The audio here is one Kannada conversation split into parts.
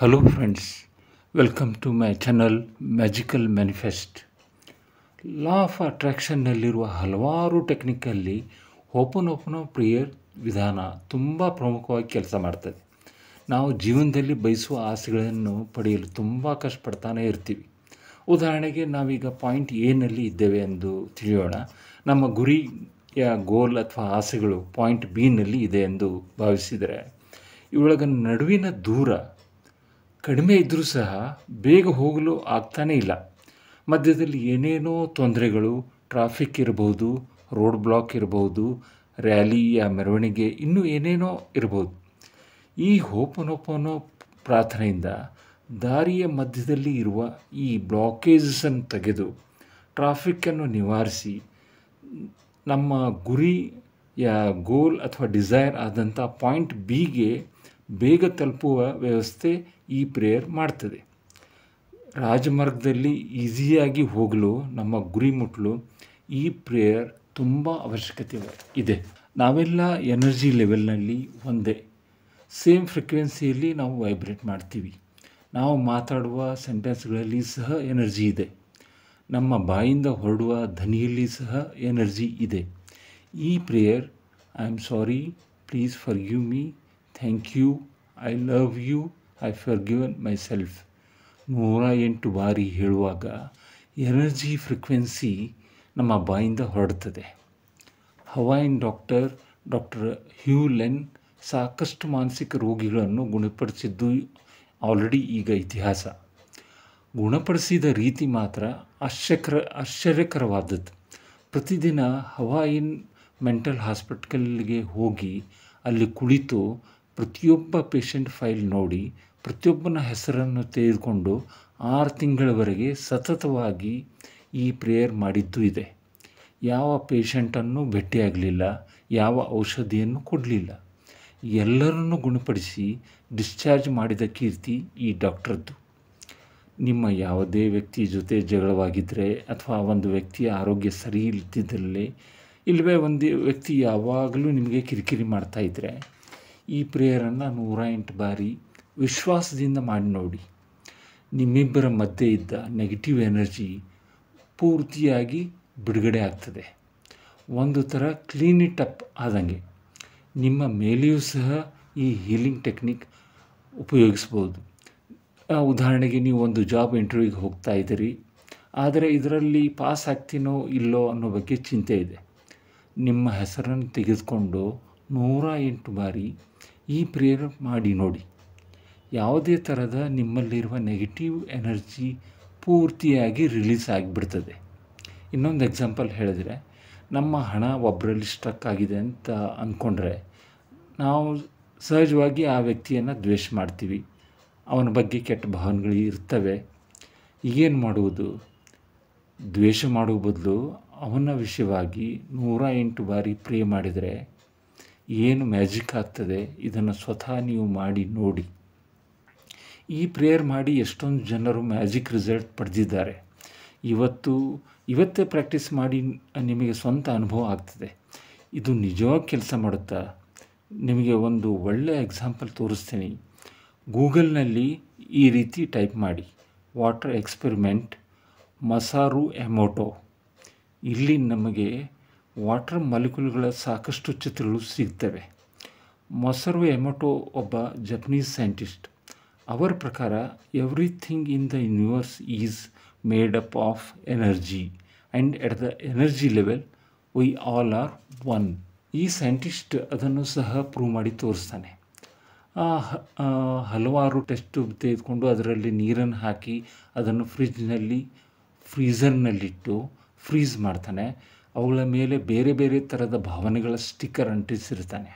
Hello friends, welcome to my channel Magical Manifest. Law of ಅಟ್ರಾಕ್ಷನ್ನಲ್ಲಿರುವ ಹಲವಾರು ಟೆಕ್ನಿಕಲ್ಲಿ ಓಪನ್ ಪ್ರೇಯರ್ ವಿಧಾನ ತುಂಬ ಪ್ರಮುಖವಾಗಿ ಕೆಲಸ ಮಾಡ್ತದೆ. ನಾವು ಜೀವನದಲ್ಲಿ ಬಯಸುವ ಆಸೆಗಳನ್ನು ಪಡೆಯಲು ತುಂಬ ಕಷ್ಟಪಡ್ತಾನೆ ಇರ್ತೀವಿ. ಉದಾಹರಣೆಗೆ ನಾವೀಗ ಪಾಯಿಂಟ್ ಎನಲ್ಲಿ ಇದ್ದೇವೆ ಎಂದು ತಿಳಿಯೋಣ. ನಮ್ಮ ಗುರಿಯ ಗೋಲ್ ಅಥವಾ ಆಸೆಗಳು ಪಾಯಿಂಟ್ ಬಿನಲ್ಲಿ ಇದೆ ಎಂದು ಭಾವಿಸಿದರೆ ಇವುಗಳ ನಡುವಿನ ದೂರ ಕಡಿಮೆ ಇದ್ದರೂ ಸಹ ಬೇಗ ಹೋಗಲು ಆಗ್ತಾನೇ ಇಲ್ಲ. ಮಧ್ಯದಲ್ಲಿ ಏನೇನೋ ತೊಂದರೆಗಳು, ಟ್ರಾಫಿಕ್ ಇರಬಹುದು, ರೋಡ್ ಬ್ಲಾಕ್ ಇರಬಹುದು, ರ್ಯಾಲಿಯ ಮೆರವಣಿಗೆ, ಇನ್ನೂ ಏನೇನೋ ಇರಬಹುದು. ಈ ಹೋಪನೋಪನೋ ಪ್ರಾರ್ಥನೆಯಿಂದ ದಾರಿಯ ಮಧ್ಯದಲ್ಲಿ ಇರುವ ಈ ಬ್ಲಾಕೇಜಸನ್ನು ತೆಗೆದು ಟ್ರಾಫಿಕ್ಕನ್ನು ನಿವಾರಿಸಿ ನಮ್ಮ ಗುರಿಯ ಗೋಲ್ ಅಥವಾ ಡಿಸೈರ್ ಆದಂಥ ಪಾಯಿಂಟ್ ಬಿಗೆ ಬೇಗ ತಲುಪುವ ವ್ಯವಸ್ಥೆ ಈ ಪ್ರೇಯರ್ ಮಾಡ್ತದೆ. ರಾಜಮಾರ್ಗದಲ್ಲಿ ಈಸಿಯಾಗಿ ಹೋಗಲು, ನಮ್ಮ ಗುರಿ ಮುಟ್ಟಲು ಈ ಪ್ರೇಯರ್ ತುಂಬ ಅವಶ್ಯಕತೆ ಇದೆ. ನಾವೆಲ್ಲ ಎನರ್ಜಿ ಲೆವೆಲ್ನಲ್ಲಿ ಒಂದೇ, ಸೇಮ್ ಫ್ರೀಕ್ವೆನ್ಸಿಯಲ್ಲಿ ನಾವು ವೈಬ್ರೇಟ್ ಮಾಡ್ತೀವಿ. ನಾವು ಮಾತಾಡುವ ಸೆಂಟೆನ್ಸ್ಗಳಲ್ಲಿ ಸಹ ಎನರ್ಜಿ ಇದೆ. ನಮ್ಮ ಬಾಯಿಂದ ಹೊರಡುವ ಧ್ವನಿಯಲ್ಲಿ ಸಹ ಎನರ್ಜಿ ಇದೆ. ಈ prayer I am sorry, please forgive me, thank you, I love you, I forgiven myself 108 ಬಾರಿ ಹೇಳುವಾಗ ಎನರ್ಜಿ ಫ್ರೀಕ್ವೆನ್ಸಿ ನಮ್ಮ ಬಾಯಿಂದ ಹೊರಡ್ತದೆ. ಹವಾಯಿನ್ ಡಾಕ್ಟರ್ ಹ್ಯೂ ಲೆನ್ ಸಾಕಷ್ಟು ಮಾನಸಿಕ ರೋಗಿಗಳನ್ನು ಗುಣಪಡಿಸಿದ್ದು ಆಲ್ರೆಡಿ ಈಗ ಇತಿಹಾಸ. ಗುಣಪಡಿಸಿದ ರೀತಿ ಮಾತ್ರ ಆಶ್ಚರ್ಯಕರವಾದದ್ದು. ಪ್ರತಿದಿನ ಹವಾಯಿನ್ ಮೆಂಟಲ್ ಹಾಸ್ಪಿಟಲ್ಗೆ ಹೋಗಿ ಅಲ್ಲಿ ಕುಳಿತು ಪ್ರತಿಯೊಬ್ಬ ಪೇಷಂಟ್ ಫೈಲ್ ನೋಡಿ ಪ್ರತಿಯೊಬ್ಬನ ಹೆಸರನ್ನು ತೆಗೆದುಕೊಂಡು 6 ತಿಂಗಳವರೆಗೆ ಸತತವಾಗಿ ಈ ಪ್ರೇಯರ್ ಮಾಡಿದ್ದು ಇದೆ. ಯಾವ ಪೇಷಂಟನ್ನು ಭೇಟಿಯಾಗಲಿಲ್ಲ, ಯಾವ ಔಷಧಿಯನ್ನು ಕೊಡಲಿಲ್ಲ. ಎಲ್ಲರನ್ನೂ ಗುಣಪಡಿಸಿ ಡಿಸ್ಚಾರ್ಜ್ ಮಾಡಿದ ಕೀರ್ತಿ ಈ ಡಾಕ್ಟರ್ದು. ನಿಮ್ಮ ಯಾವುದೇ ವ್ಯಕ್ತಿ ಜೊತೆ ಜಗಳವಾಗಿದ್ದರೆ ಅಥವಾ ಒಂದು ವ್ಯಕ್ತಿಯ ಆರೋಗ್ಯ ಸರಿ ಇಲ್ಲದಿದ್ದಲ್ಲಿ, ಇಲ್ಲವೇ ಒಂದು ವ್ಯಕ್ತಿ ಯಾವಾಗಲೂ ನಿಮಗೆ ಕಿರಿಕಿರಿ ಮಾಡ್ತಾಯಿದ್ರೆ ಈ ಪ್ರೇಯರನ್ನು 108 ಬಾರಿ ವಿಶ್ವಾಸದಿಂದ ಮಾಡಿ ನೋಡಿ. ನಿಮ್ಮಿಬ್ಬರ ಮಧ್ಯೆ ಇದ್ದ ನೆಗೆಟಿವ್ ಎನರ್ಜಿ ಪೂರ್ತಿಯಾಗಿ ಬಿಡುಗಡೆ ಆಗ್ತದೆ. ಒಂದು ಥರ ಕ್ಲೀನ್ ಇಟ್ ಅಪ್ ಆದಂಗೆ. ನಿಮ್ಮ ಮೇಲೆಯೂ ಸಹ ಈ ಹೀಲಿಂಗ್ ಟೆಕ್ನಿಕ್ ಉಪಯೋಗಿಸ್ಬೋದು. ಉದಾಹರಣೆಗೆ ನೀವು ಒಂದು ಜಾಬ್ ಇಂಟರ್ವ್ಯೂಗೆ ಹೋಗ್ತಾ ಇದ್ದೀರಿ, ಆದರೆ ಇದರಲ್ಲಿ ಪಾಸ್ ಆಗ್ತೀನೋ ಇಲ್ಲೋ ಅನ್ನೋ ಬಗ್ಗೆ ಚಿಂತೆ ಇದೆ. ನಿಮ್ಮ ಹೆಸರನ್ನು ತೆಗೆದುಕೊಂಡು 108 ಬಾರಿ ಈ ಪ್ರೇಯರ್ ಮಾಡಿ ನೋಡಿ. ಯಾವುದೇ ಥರದ ನಿಮ್ಮಲ್ಲಿರುವ ನೆಗೆಟಿವ್ ಎನರ್ಜಿ ಪೂರ್ತಿಯಾಗಿ ರಿಲೀಸ್ ಆಗಿಬಿಡ್ತದೆ. ಇನ್ನೊಂದು ಎಕ್ಸಾಂಪಲ್ ಹೇಳಿದ್ರೆ, ನಮ್ಮ ಹಣ ಒಬ್ಬರಲ್ಲಿ ಸ್ಟ್ರಕ್ ಆಗಿದೆ ಅಂತ ಅಂದ್ಕೊಂಡ್ರೆ ನಾವು ಸಹಜವಾಗಿ ಆ ವ್ಯಕ್ತಿಯನ್ನು ದ್ವೇಷ ಮಾಡ್ತೀವಿ. ಅವನ ಬಗ್ಗೆ ಕೆಟ್ಟ ಭಾವನೆಗಳು ಇರ್ತವೆ. ಈಗೇನು ಮಾಡುವುದು? ದ್ವೇಷ ಮಾಡುವ ಬದಲು ಅವನ ವಿಷಯವಾಗಿ 108 ಬಾರಿ ಪ್ರೇ ಮಾಡಿದರೆ ಏನು ಮ್ಯಾಜಿಕ್ ಆಗ್ತದೆ. ಇದನ್ನು ಸ್ವತಃ ನೀವು ಮಾಡಿ ನೋಡಿ. ಈ ಪ್ರೇಯರ್ ಮಾಡಿ ಎಷ್ಟೊಂದು ಜನರು ಮ್ಯಾಜಿಕ್ ರಿಸಲ್ಟ್ ಪಡೆದಿದ್ದಾರೆ. ಇವತ್ತೇ ಪ್ರಾಕ್ಟೀಸ್ ಮಾಡಿ ನಿಮಗೆ ಸ್ವಂತ ಅನುಭವ ಆಗ್ತದೆ. ಇದು ನಿಜವಾಗಿ ಕೆಲಸ ಮಾಡುತ್ತಾ? ನಿಮಗೆ ಒಂದು ಒಳ್ಳೆಯ ಎಕ್ಸಾಂಪಲ್ ತೋರಿಸ್ತೀನಿ. ಗೂಗಲ್ನಲ್ಲಿ ಈ ರೀತಿ ಟೈಪ್ ಮಾಡಿ, ವಾಟರ್ ಎಕ್ಸ್ಪೆರಿಮೆಂಟ್ ಮಸಾರು ಎಮೋಟೋ. ಇಲ್ಲಿ ನಮಗೆ ವಾಟರ್ ಮಾಲಿಕ್ಯೂಲ್ಗಳ ಸಾಕಷ್ಟು ಚಿತ್ರಗಳು ಸಿಗ್ತವೆ. ಮಸಾರು ಎಮೋಟೋ ಒಬ್ಬ ಜಪನೀಸ್ ಸೈಂಟಿಸ್ಟ್. ಅವರ ಪ್ರಕಾರ everything in the universe is made up of energy and at the energy level we all are one. ಈ ಸೈಂಟಿಸ್ಟ್ ಅದನ್ನು ಸಹ ಪ್ರೂವ್ ಮಾಡಿ ತೋರಿಸ್ತಾನೆ. ಹಲವಾರು ಟೆಸ್ಟ್ ಟ್ಯೂಬ್ ತೆಗೆದುಕೊಂಡು ಅದರಲ್ಲಿ ನೀರನ್ನು ಹಾಕಿ ಅದನ್ನು ಫ್ರೀಝರ್ನಲ್ಲಿಟ್ಟು ಫ್ರೀಸ್ ಮಾಡ್ತಾನೆ. ಅವುಗಳ ಮೇಲೆ ಬೇರೆ ಬೇರೆ ಥರದ ಭಾವನೆಗಳ ಸ್ಟಿಕ್ಕರ್ ಅಂಟಿಸಿರ್ತಾನೆ.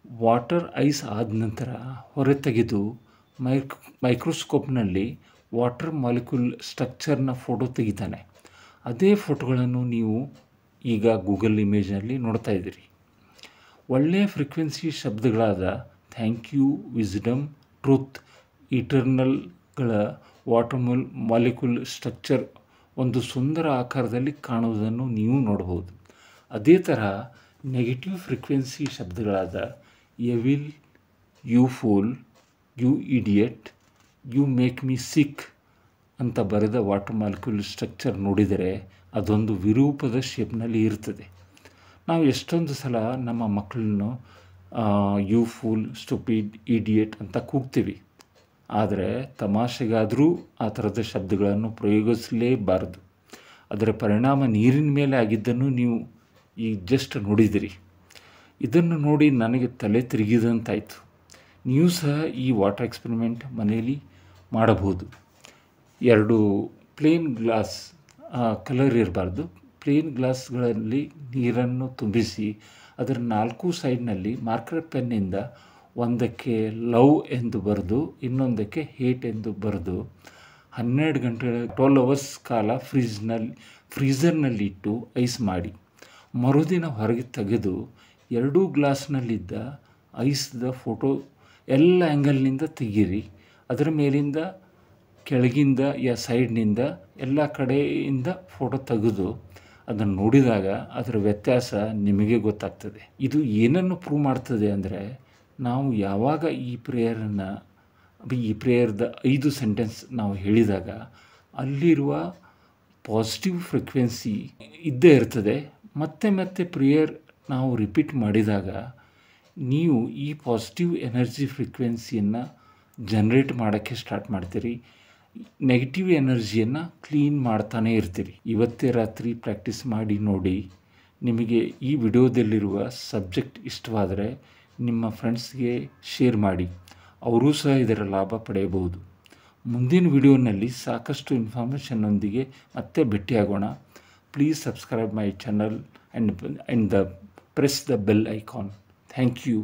ವಾಟರ್ ಐಸ್ ಆದ ನಂತರ ಹೊರತೆಗೆದು ಮೈಕ್ರೋಸ್ಕೋಪ್ನಲ್ಲಿ ವಾಟರ್ ಮಾಲಿಕ್ಯೂಲ್ ಸ್ಟ್ರಕ್ಚರ್ನ ಫೋಟೋ ತೆಗಿತಾನೆ. ಅದೇ ಫೋಟೋಗಳನ್ನು ನೀವು ಈಗ ಗೂಗಲ್ ಇಮೇಜ್ನಲ್ಲಿ ನೋಡ್ತಾ ಇದ್ದೀರಿ. ಒಳ್ಳೆಯ ಫ್ರೀಕ್ವೆನ್ಸಿ ಶಬ್ದಗಳಾದ ಥ್ಯಾಂಕ್ ಯು, ವಿಸ್ಡಮ್, ಟ್ರೂತ್, ಇಟರ್ನಲ್ಗಳ ವಾಟರ್ ಮಾಲಿಕ್ಯೂಲ್ ಸ್ಟ್ರಕ್ಚರ್ ಒಂದು ಸುಂದರ ಆಕಾರದಲ್ಲಿ ಕಾಣುವುದನ್ನು ನೀವು ನೋಡಬಹುದು. ಅದೇ ತರಹ ನೆಗೆಟಿವ್ ಫ್ರೀಕ್ವೆನ್ಸಿ ಶಬ್ದಗಳಾದ evil, you fool, you idiot, you make me sick ಅಂತ ಬರೆದ ವಾಟರ್ ಮಾಲಿಕ್ಯೂಲ್ ಸ್ಟ್ರಕ್ಚರ್ ನೋಡಿದರೆ ಅದೊಂದು ವಿರೂಪದ ಶೇಪ್ನಲ್ಲಿ ಇರ್ತದೆ. ನಾವು ಎಷ್ಟೊಂದು ಸಲ ನಮ್ಮ ಮಕ್ಕಳನ್ನು ಯು ಫೂಲ್, ಸ್ಟುಪಿಡ್, ಇಡಿಯಟ್ ಅಂತ ಕೂಗ್ತೀವಿ. ಆದರೆ ತಮಾಷೆಗಾದರೂ ಆ ಥರದ ಶಬ್ದಗಳನ್ನು ಪ್ರಯೋಗಿಸಲೇಬಾರದು. ಅದರ ಪರಿಣಾಮ ನೀರಿನ ಮೇಲೆ ಆಗಿದ್ದನ್ನು ನೀವು ಈಗ ಜಸ್ಟ್ ನೋಡಿದಿರಿ. ಇದನ್ನು ನೋಡಿ ನನಗೆ ತಲೆ ತಿರುಗಿದಂತಾಯಿತು. ನೀವು ಸಹ ಈ ವಾಟರ್ ಎಕ್ಸ್ಪೆರಿಮೆಂಟ್ ಮನೆಯಲ್ಲಿ ಮಾಡಬಹುದು. 2 ಪ್ಲೇನ್ ಗ್ಲಾಸ್, ಕಲರ್ ಇರಬಾರ್ದು, ಪ್ಲೇನ್ ಗ್ಲಾಸ್ಗಳಲ್ಲಿ ನೀರನ್ನು ತುಂಬಿಸಿ ಅದರ 4 ಸೈಡ್ನಲ್ಲಿ ಮಾರ್ಕರ್ ಪೆನ್ನಿಂದ ಒಂದಕ್ಕೆ ಲವ್ ಎಂದು ಬರೆದು ಇನ್ನೊಂದಕ್ಕೆ ಹೇಟ್ ಎಂದು ಬರೆದು 12 ಗಂಟೆ 12 ಅವರ್ಸ್ ಕಾಲ ಫ್ರೀಝರ್ನಲ್ಲಿಟ್ಟು ಐಸ್ ಮಾಡಿ, ಮರುದಿನ ಹೊರಗೆ ತೆಗೆದು 2 ಗ್ಲಾಸ್ನಲ್ಲಿದ್ದ ಐಸ್ದ ಫೋಟೋ ಎಲ್ಲ ಆ್ಯಂಗಲ್ನಿಂದ ತೆಗೀರಿ. ಅದರ ಮೇಲಿಂದ, ಕೆಳಗಿಂದ, ಸೈಡ್ನಿಂದ ಎಲ್ಲ ಕಡೆಯಿಂದ ಫೋಟೋ ತೆಗೆದು ಅದನ್ನು ನೋಡಿದಾಗ ಅದರ ವ್ಯತ್ಯಾಸ ನಿಮಗೆ ಗೊತ್ತಾಗ್ತದೆ. ಇದು ಏನನ್ನು ಪ್ರೂವ್ ಮಾಡ್ತದೆ ಅಂದರೆ, ನಾವು ಯಾವಾಗ ಈ ಪ್ರೇಯರ್ದ 5 ಸೆಂಟೆನ್ಸ್ ನಾವು ಹೇಳಿದಾಗ ಅಲ್ಲಿರುವ ಪಾಸಿಟಿವ್ ಫ್ರೀಕ್ವೆನ್ಸಿ ಇದ್ದೇ ಇರ್ತದೆ. ಮತ್ತೆ ಮತ್ತೆ ಪ್ರೇಯರ್ ನಾವು ರಿಪೀಟ್ ಮಾಡಿದಾಗ ನೀವು ಈ ಪಾಸಿಟಿವ್ ಎನರ್ಜಿ ಫ್ರೀಕ್ವೆನ್ಸಿಯನ್ನು ಜನ್ರೇಟ್ ಮಾಡೋಕ್ಕೆ ಸ್ಟಾರ್ಟ್ ಮಾಡ್ತೀರಿ. ನೆಗೆಟಿವ್ ಎನರ್ಜಿಯನ್ನು ಕ್ಲೀನ್ ಮಾಡ್ತಾನೇ ಇರ್ತೀರಿ. ಇವತ್ತೇ ರಾತ್ರಿ ಪ್ರಾಕ್ಟೀಸ್ ಮಾಡಿ ನೋಡಿ. ನಿಮಗೆ ಈ ವಿಡಿಯೋದಲ್ಲಿರುವ ಸಬ್ಜೆಕ್ಟ್ ಇಷ್ಟವಾದರೆ ನಿಮ್ಮ ಫ್ರೆಂಡ್ಸ್ಗೆ ಶೇರ್ ಮಾಡಿ, ಅವರೂ ಸಹ ಇದರ ಲಾಭ ಪಡೆಯಬಹುದು. ಮುಂದಿನ ವಿಡಿಯೋನಲ್ಲಿ ಸಾಕಷ್ಟು ಇನ್ಫಾರ್ಮೇಷನ್ನೊಂದಿಗೆ ಮತ್ತೆ ಭೇಟಿಯಾಗೋಣ. Please subscribe my channel and press the bell icon. Thank you.